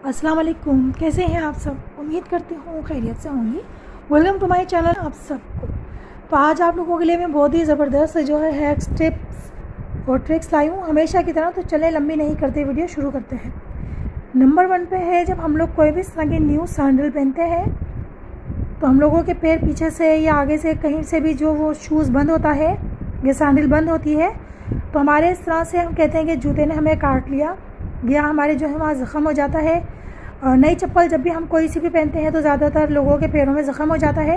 अस्सलाम वालेकुम, कैसे हैं आप सब। उम्मीद करती हूँ खैरियत से होंगी। वेलकम टू माय चैनल आप सबको। तो आज आप लोगों के लिए मैं बहुत ही ज़बरदस्त जो है हैक्स टिप्स और ट्रिक्स लाई हूँ हमेशा की तरह। तो चले लंबी नहीं करते, वीडियो शुरू करते हैं। नंबर 1 पे है, जब हम लोग कोई भी इस तरह की न्यू सैंडल पहनते हैं तो हम लोगों के पैर पीछे से या आगे से कहीं से भी जो वो शूज़ बंद होता है, ये सैंडल बंद होती है, तो हमारे इस तरह से हम कहते हैं कि जूते ने हमें काट लिया या हमारे जो है वहाँ ज़ख़म हो जाता है। नई चप्पल जब भी हम कोई सी भी पहनते हैं तो ज़्यादातर लोगों के पैरों में ज़ख़म हो जाता है।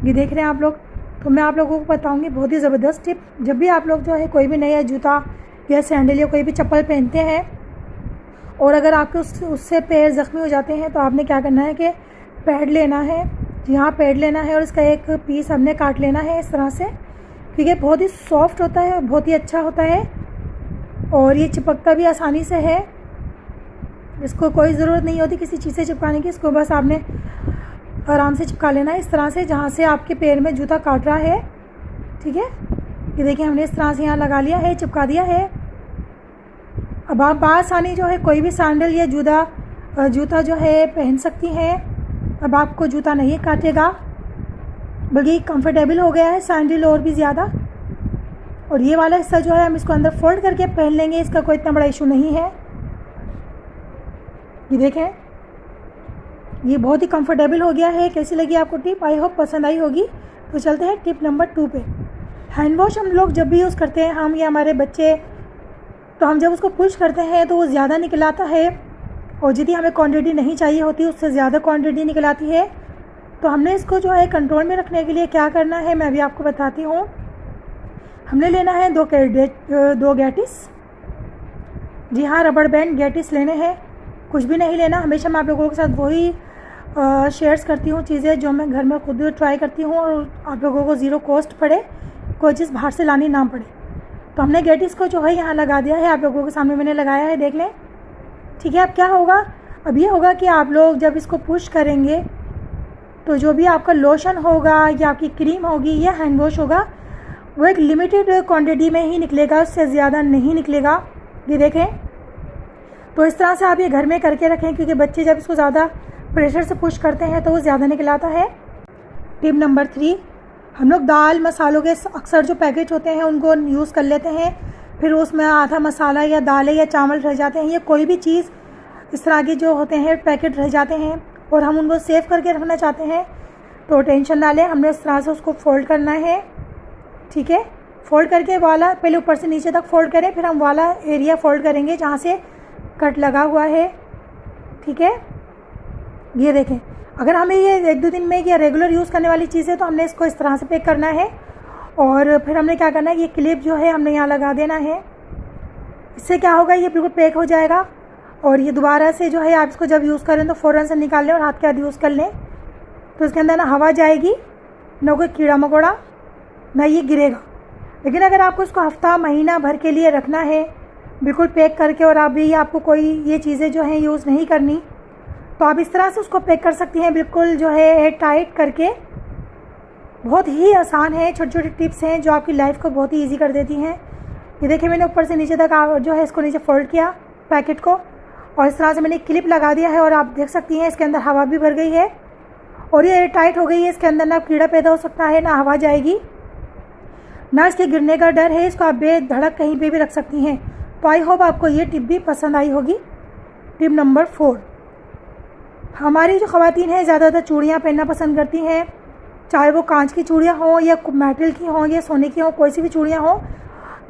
ये देख रहे हैं आप लोग। तो मैं आप लोगों को बताऊंगी बहुत ही ज़बरदस्त टिप। जब भी आप लोग जो है कोई भी नया जूता या सैंडल या कोई भी चप्पल पहनते हैं और अगर आपके उससे पैर ज़ख्मी हो जाते हैं तो आपने क्या करना है कि पैड लेना है। यहाँ पैड लेना है और इसका एक पीस हमने काट लेना है इस तरह से, क्योंकि बहुत ही सॉफ्ट होता है, बहुत ही अच्छा होता है और ये चिपकता भी आसानी से है। इसको कोई ज़रूरत नहीं होती किसी चीज़ से चिपकाने की, इसको बस आपने आराम से चिपका लेना है इस तरह से जहाँ से आपके पैर में जूता काट रहा है। ठीक है, ये देखिए हमने इस तरह से यहाँ लगा लिया है, चिपका दिया है। अब आप आसानी जो है कोई भी सैंडल या जूता जो है पहन सकती हैं। अब आपको जूता नहीं काटेगा, बल्कि कंफर्टेबल हो गया है सैंडल और भी ज़्यादा। और ये वाला हिस्सा जो है हम इसको अंदर फोल्ड करके पहन लेंगे, इसका कोई इतना बड़ा इशू नहीं है। ये देखें, ये बहुत ही कंफर्टेबल हो गया है। कैसी लगी आपको टिप? आई होप पसंद आई होगी। तो चलते हैं टिप नंबर 2 पे। हैंड वॉश हम लोग जब भी यूज़ करते हैं, हम या हमारे बच्चे, तो हम जब उसको पुश करते हैं तो वो ज़्यादा निकल आता है और जितनी हमें क्वांटिटी नहीं चाहिए होती उससे ज़्यादा क्वांटिटी निकल आती है। तो हमने इसको जो है कंट्रोल में रखने के लिए क्या करना है मैं भी आपको बताती हूँ। हमने लेना है दो गैटिस। जी हाँ, रबड़ बैंड गैटिस लेने हैं, कुछ भी नहीं लेना। हमेशा मैं आप लोगों के साथ वही शेयर्स करती हूँ चीज़ें जो मैं घर में खुद ट्राई करती हूँ और आप लोगों को ज़ीरो कॉस्ट पड़े, कोई चीज़ बाहर से लानी ना पड़े। तो हमने गैटिस को जो है यहाँ लगा दिया है, आप लोगों के सामने मैंने लगाया है, देख लें। ठीक है, अब क्या होगा? अब ये होगा कि आप लोग जब इसको पुश करेंगे तो जो भी आपका लोशन होगा या आपकी क्रीम होगी या हैंड वॉश होगा वो एक लिमिटेड क्वांटिटी में ही निकलेगा, उससे ज़्यादा नहीं निकलेगा। ये देखें। तो इस तरह से आप ये घर में करके रखें, क्योंकि बच्चे जब इसको ज़्यादा प्रेशर से पुश करते हैं तो वो ज़्यादा निकल आता है। टिप नंबर 3, हम लोग दाल मसालों के अक्सर जो पैकेट होते हैं उनको यूज़ कर लेते हैं, फिर उसमें आधा मसाला या दालें या चावल रह जाते हैं या कोई भी चीज़ इस तरह के जो होते हैं पैकेट रह जाते हैं और हम उनको सेव करके रखना चाहते हैं। तो टेंशन ना लें, हमने इस तरह से उसको फोल्ड करना है। ठीक है, फोल्ड करके वाला पहले ऊपर से नीचे तक फोल्ड करें, फिर हम वाला एरिया फोल्ड करेंगे जहाँ से कट लगा हुआ है। ठीक है, ये देखें। अगर हमें ये 1-2 दिन में या रेगुलर यूज़ करने वाली चीज़ है तो हमने इसको इस तरह से पैक करना है और फिर हमने क्या करना है, ये क्लिप जो है हमने यहाँ लगा देना है। इससे क्या होगा, ये बिल्कुल पैक हो जाएगा और ये दोबारा से जो है आप इसको जब यूज़ करें तो फ़ौरन से निकाल लें और हाथ के हाथ यूज़ कर लें। तो इसके अंदर ना हवा जाएगी, ना कोई कीड़ा मकोड़ा, ना ये गिरेगा। लेकिन अगर आपको इसको हफ्ता महीना भर के लिए रखना है बिल्कुल पैक करके और अभी आपको कोई ये चीज़ें जो हैं यूज़ नहीं करनी, तो आप इस तरह से उसको पैक कर सकती हैं, बिल्कुल जो है एयर टाइट करके। बहुत ही आसान है, छोटी छोटी टिप्स हैं जो आपकी लाइफ को बहुत ही ईजी कर देती हैं। ये देखिए, मैंने ऊपर से नीचे तक जो है इसको नीचे फोल्ड किया पैकेट को और इस तरह से मैंने क्लिप लगा दिया है और आप देख सकती हैं इसके अंदर हवा भी भर गई है और ये एयर टाइट हो गई है। इसके अंदर ना कीड़ा पैदा हो सकता है, ना हवा जाएगी, ना इसके गिरने का डर है। इसको आप बेधड़क कहीं पे भी रख सकती हैं। तो आई होप आपको ये टिप भी पसंद आई होगी। टिप नंबर 4, हमारी जो ख़वातीन हैं ज़्यादातर चूड़ियाँ पहनना पसंद करती हैं, चाहे वो कांच की चूड़ियाँ हों या मेटल की हों या सोने की हों, कोई सी भी चूड़ियाँ हों।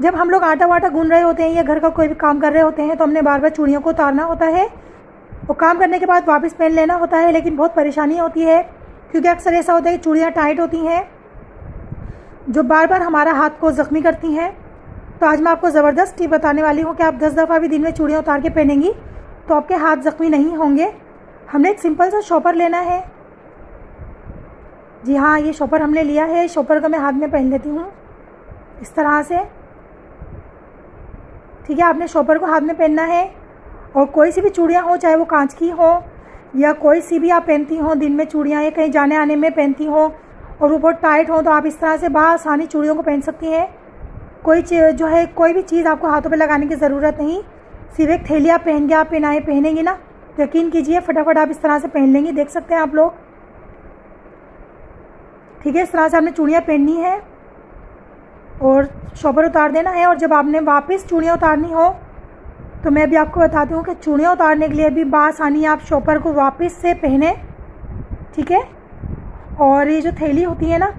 जब हम लोग आटा वाटा गूंद रहे होते हैं या घर का कोई भी काम कर रहे होते हैं तो हमने बार बार चूड़ियों को उतारना होता है और काम करने के बाद वापस पहन लेना होता है, लेकिन बहुत परेशानी होती है क्योंकि अक्सर ऐसा होता है कि चूड़ियाँ टाइट होती हैं जो बार बार हमारा हाथ को ज़ख्मी करती हैं। तो आज मैं आपको ज़बरदस्त टिप बताने वाली हूँ कि आप 10 दफ़ा भी दिन में चूड़ियाँ उतार के पहनेंगी तो आपके हाथ ज़ख्मी नहीं होंगे। हमने एक सिंपल सा शॉपर लेना है। जी हाँ, ये शॉपर हमने लिया है। शॉपर को मैं हाथ में पहन लेती हूँ इस तरह से। ठीक है, आपने शॉपर को हाथ में पहनना है और कोई सी भी चूड़ियाँ हो, चाहे वो कांच की हो या कोई सी भी आप पहनती हो दिन में चूड़ियाँ या कहीं जाने आने में पहनती हो और वो बहुत टाइट हो, तो आप इस तरह से बआसानी चूड़ियों को पहन सकती हैं। कोई जो है कोई भी चीज़ आपको हाथों पे लगाने की ज़रूरत नहीं, सिर्फ एक थैलिया पहन के आप पहनेंगी ना तो यकीन कीजिए फटाफट आप इस तरह से पहन लेंगे। देख सकते हैं आप लोग, ठीक है। इस तरह से आपने चूड़ियाँ पहननी है और शॉपर उतार देना है। और जब आपने वापस चूड़ियाँ उतारनी हो तो मैं भी आपको बताती हूँ कि चूड़ियाँ उतारने के लिए भी बासानी आप शॉपर को वापस से पहने, ठीक है। और ये जो थैली होती है ना,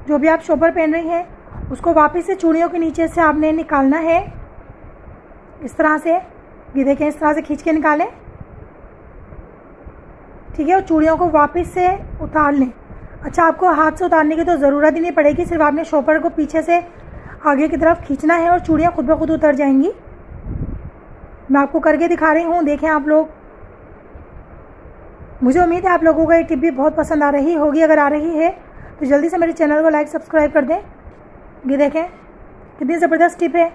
जो भी आप शॉपर पहन रही हैं, उसको वापस से चूड़ियों के नीचे से आपने निकालना है इस तरह से। ये देखें, इस तरह से खींच के निकालें, ठीक है। और चूड़ियों को वापस से उतार लें। अच्छा, आपको हाथ से उतारने की तो ज़रूरत ही नहीं पड़ेगी, सिर्फ आपने शॉपर को पीछे से आगे की तरफ खींचना है और चूड़ियाँ खुद ब खुद उतर जाएंगी। मैं आपको करके दिखा रही हूँ, देखें आप लोग। मुझे उम्मीद है आप लोगों को ये टिप भी बहुत पसंद आ रही होगी। अगर आ रही है तो जल्दी से मेरे चैनल को लाइक सब्सक्राइब कर दें। ये देखें कितनी ज़बरदस्त टिप है।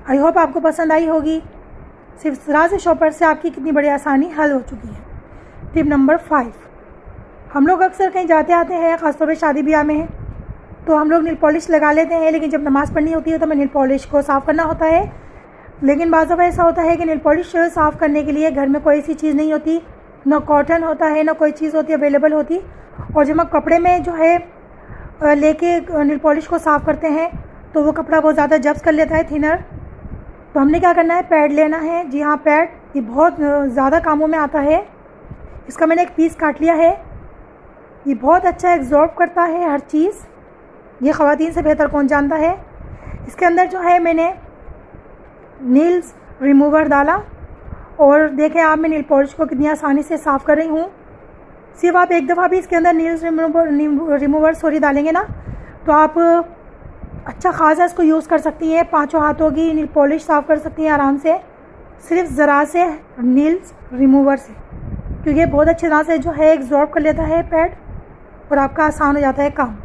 आई होप आपको पसंद आई होगी। सिर्फ ज़रा से शॉपर से आपकी कितनी बड़ी आसानी हल हो चुकी है। टिप नंबर 5, हम लोग अक्सर कहीं जाते आते हैं, ख़ासतौर पर शादी ब्याह में, तो हम लोग नील पॉलिश लगा लेते हैं, लेकिन जब नमाज़ पढ़नी होती है तो हमें नील पॉलिश को साफ़ करना होता है। लेकिन बाज़ दफ़ा ऐसा होता है कि नील पॉलिश साफ़ करने के लिए घर में कोई ऐसी चीज़ नहीं होती, ना कॉटन होता है, ना कोई चीज़ होती अवेलेबल होती। और जब हम कपड़े में जो है लेके नील पॉलिश को साफ़ करते हैं तो वो कपड़ा बहुत ज़्यादा जब्स कर लेता है, थिनर। तो हमने क्या करना है, पैड लेना है। जी हाँ, पैड, ये बहुत ज़्यादा कामों में आता है। इसका मैंने एक पीस काट लिया है। ये बहुत अच्छा एब्जॉर्ब करता है हर चीज़, ये ख़वातीन से बेहतर कौन जानता है। इसके अंदर जो है मैंने नील्स रिमूवर डाला और देखें आप, मैं नील पॉलिश को कितनी आसानी से साफ़ कर रही हूँ। सिर्फ आप एक दफ़ा भी इसके अंदर नील्स रिमूवर डालेंगे ना, तो आप अच्छा खासा इसको यूज़ कर सकती हैं। 5 हाथों की नील पॉलिश साफ़ कर सकती हैं आराम से, सिर्फ ज़रा से नील्स रिमूवर से, क्योंकि बहुत अच्छी तरह से जो है एब्जॉर्ब कर लेता है पैड और आपका आसान हो जाता है काम।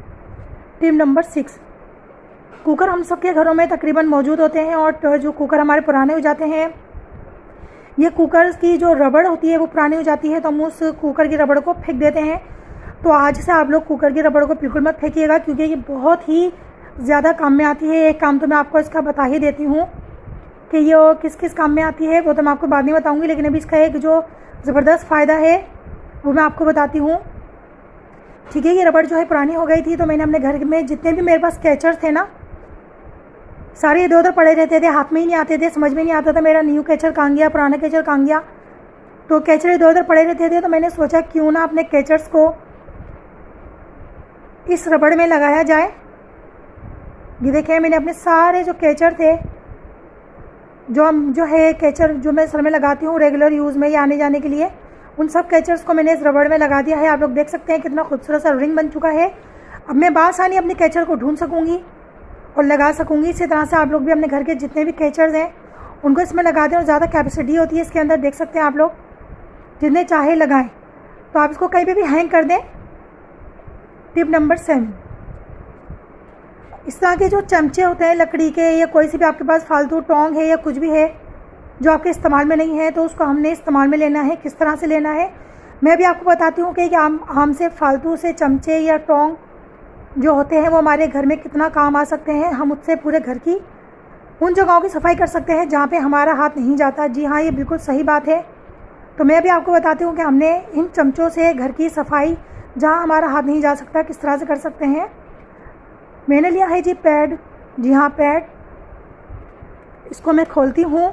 टिप नंबर 6, कुकर हम सबके घरों में तकरीबन मौजूद होते हैं। और जो कुकर हमारे पुराने हो जाते हैं, ये कुकर की जो रबड़ होती है वो पुरानी हो जाती है, तो हम उस कुकर की रबड़ को फेंक देते हैं। तो आज से आप लोग कुकर की रबड़ को बिल्कुल मत फेंकिएगा, क्योंकि ये बहुत ही ज़्यादा काम में आती है। एक काम तो मैं आपको इसका बता ही देती हूँ कि ये किस किस काम में आती है, वो तो मैं आपको बाद में बताऊँगी। लेकिन अभी इसका एक जो ज़बरदस्त फ़ायदा है वो मैं आपको बताती हूँ, ठीक है। ये रबड़ जो है पुरानी हो गई थी, तो मैंने अपने घर में जितने भी मेरे पास कैचर थे ना, सारे इधर उधर पड़े रहते थे, हाथ में ही नहीं आते थे, समझ में नहीं आता था मेरा न्यू कैचर कहाँ गया, पुराना कैचर कहाँ गया। तो कैचर इधर उधर पड़े रहते थे, तो मैंने सोचा क्यों ना अपने कैचर्स को इस रबड़ में लगाया जाए। ये देखें, मैंने अपने सारे जो कैचर थे, जो है कैचर जो मैं सर में लगाती हूँ रेगुलर यूज़ में या आने जाने के लिए, उन सब कैचर्स को मैंने इस रबड़ में लगा दिया है। आप लोग देख सकते हैं कितना खूबसूरत सा रिंग बन चुका है। अब मैं बासानी अपने कैचर को ढूंढ सकूँगी और लगा सकूँगी। इसी तरह से आप लोग भी अपने घर के जितने भी कैचर्स हैं उनको इसमें लगा दें। और ज़्यादा कैपेसिटी होती है इसके अंदर, देख सकते हैं आप लोग, जितने चाहे लगाएं। तो आप इसको कहीं पे भी हैंग कर दें। टिप नंबर 7, इस तरह के जो चमचे होते हैं लकड़ी के, या कोई सी भी आपके पास फालतू टोंग है या कुछ भी है जो आपके इस्तेमाल में नहीं है, तो उसको हमने इस्तेमाल में लेना है। किस तरह से लेना है मैं भी आपको बताती हूँ कि हमसे फालतू से चमचे या टोंग जो होते हैं वो हमारे घर में कितना काम आ सकते हैं। हम उससे पूरे घर की उन जगहों की सफाई कर सकते हैं जहाँ पे हमारा हाथ नहीं जाता। जी हाँ, ये बिल्कुल सही बात है। तो मैं भी आपको बताती हूँ कि हमने इन चमचों से घर की सफाई जहाँ हमारा हाथ नहीं जा सकता किस तरह से कर सकते हैं। मैंने लिया है जी पैड, जी हाँ पैड, इसको मैं खोलती हूँ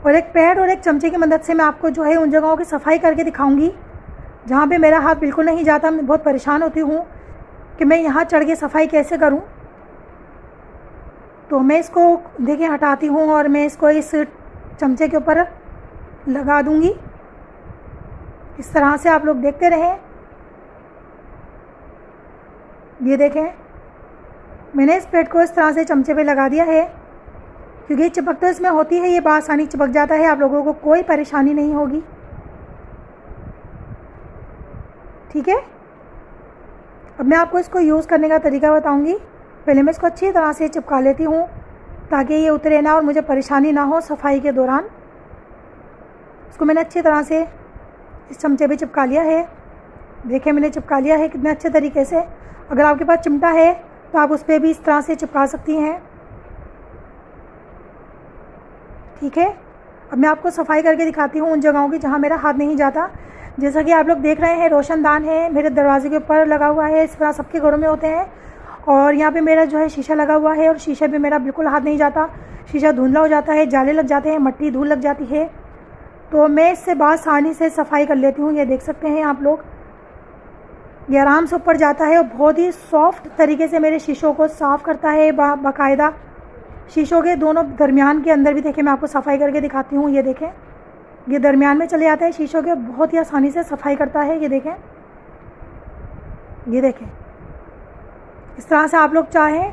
और एक पैड और एक चमचे की मदद से मैं आपको जो है उन जगहों की सफाई करके दिखाऊंगी जहाँ पे मेरा हाथ बिल्कुल नहीं जाता। मैं बहुत परेशान होती हूँ कि मैं यहाँ चढ़ के सफाई कैसे करूँ। तो मैं इसको देखिए हटाती हूँ और मैं इसको इस चमचे के ऊपर लगा दूँगी। इस तरह से आप लोग देखते रहें। ये देखें, मैंने इस पैड को इस तरह से चमचे पे लगा दिया है, क्योंकि चिपक तो इसमें होती है, ये बासानी चिपक जाता है। आप लोगों को कोई परेशानी नहीं होगी, ठीक है। अब मैं आपको इसको यूज़ करने का तरीका बताऊंगी। पहले मैं इसको अच्छी तरह से चिपका लेती हूँ ताकि ये उतरे ना और मुझे परेशानी ना हो सफाई के दौरान। इसको मैंने अच्छी तरह से इस चमचे पे चिपका लिया है। देखिए मैंने चिपका लिया है कितने अच्छे तरीके से। अगर आपके पास चिमटा है तो आप उस पर भी इस तरह से चिपका सकती हैं, ठीक है। अब मैं आपको सफाई करके दिखाती हूँ उन जगहों की जहाँ मेरा हाथ नहीं जाता। जैसा कि आप लोग देख रहे हैं, रोशनदान है मेरे दरवाजे के ऊपर लगा हुआ है, इस तरह सबके घरों में होते हैं। और यहाँ पे मेरा जो है शीशा लगा हुआ है और शीशे पे मेरा बिल्कुल हाथ नहीं जाता। शीशा धुंधला हो जाता है, जाले लग जाते हैं, मट्टी धूल लग जाती है। तो मैं इससे बहुत आसानी से सफाई कर लेती हूँ। ये देख सकते हैं आप लोग, ये आराम से ऊपर जाता है और बहुत ही सॉफ्ट तरीके से मेरे शीशों को साफ़ करता है। बाकायदा शीशों के दोनों दरमियान के अंदर भी देखें, मैं आपको सफाई करके दिखाती हूँ। ये देखें, ये दरमियान में चले जाता है शीशों के, बहुत ही आसानी से सफाई करता है। ये देखें, ये देखें। इस तरह से आप लोग चाहें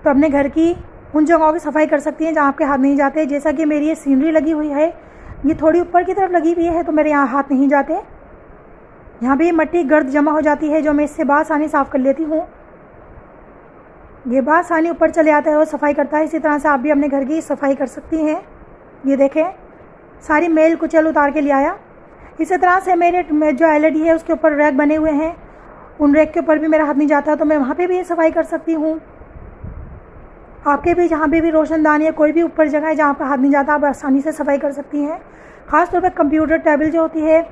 तो अपने घर की उन जगहों की सफाई कर सकती हैं जहाँ आपके हाथ नहीं जाते। जैसा कि मेरी ये सीनरी लगी हुई है, ये थोड़ी ऊपर की तरफ लगी हुई है, तो मेरे यहाँ हाथ नहीं जाते। यहाँ भी मट्टी गर्द जमा हो जाती है, जो मैं इससे बासानी साफ़ कर लेती हूँ। ये बासानी ऊपर चले आता है और सफाई करता है। इसी तरह से आप भी अपने घर की सफाई कर सकती हैं। ये देखें, सारी मेल कुचल उतार के ले आया। इसी तरह से मेरे जो LED है उसके ऊपर रैक बने हुए हैं, उन रैक के ऊपर भी मेरा हाथ नहीं जाता, तो मैं वहाँ पे भी ये सफाई कर सकती हूँ। आपके भी जहाँ पे भी रोशनदान या कोई भी ऊपर जगह है जहाँ पर हाथ नहीं जाता, आप आसानी से सफाई कर सकती हैं। ख़ास तौर पर कंप्यूटर टेबल जो होती है,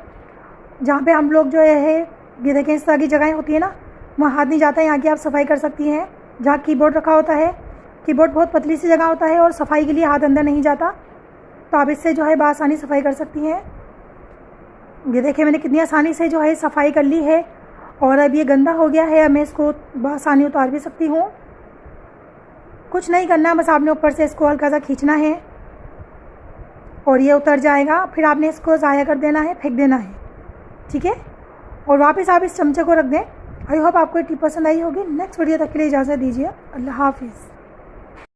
जहाँ पे हम लोग जो है, ये देखें इस तरह की जगहें होती है ना, वहाँ हाथ नहीं जाता, यहाँ की आप सफाई कर सकती हैं। जहाँ कीबोर्ड रखा होता है, कीबोर्ड बहुत पतली सी जगह होता है और सफाई के लिए हाथ अंदर नहीं जाता, तो आप इससे जो है बआसानी सफाई कर सकती हैं। ये देखिए, मैंने कितनी आसानी से जो है सफाई कर ली है। और अब ये गंदा हो गया है, अब मैं इसको बआसानी उतार भी सकती हूँ। कुछ नहीं करना, बस आपने ऊपर से इसको हल्का सा खींचना है और ये उतर जाएगा। फिर आपने इसको ज़ाया कर देना है, फेंक देना है, ठीक है। और वापस आप इस चमचे को रख दें। आई होप आपको ये टिप पसंद आई होगी। नेक्स्ट वीडियो तक के लिए इजाज़त दीजिए। अल्लाह हाफिज़।